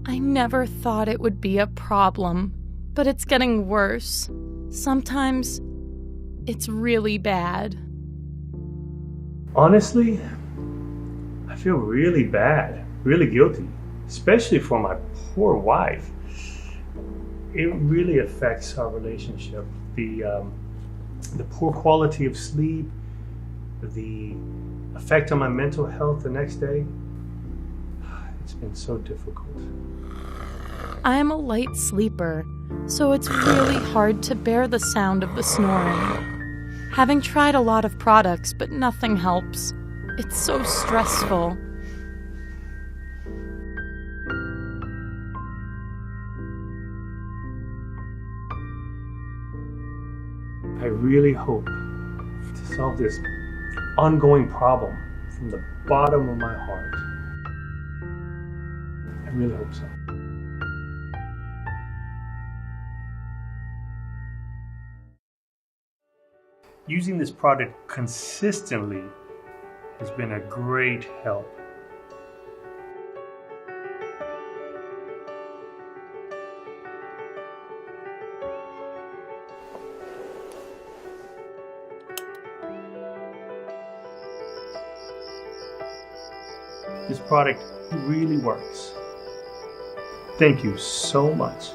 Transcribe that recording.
I never thought it would be a problem, but it's getting worse. Sometimes it's really bad. Honestly, I feel really bad, really guilty, especially for my poor wife. It really affects our relationship. The poor quality of sleep, the effect on my mental health the next day. It's been so difficult. I am a light sleeper, so it's really hard to bear the sound of the snoring. Having tried a lot of products, but nothing helps. It's so stressful. I really hope to solve this ongoing problem from the bottom of my heart. I really hope so. Using this product consistently has been a great help. This product really works. Thank you so much.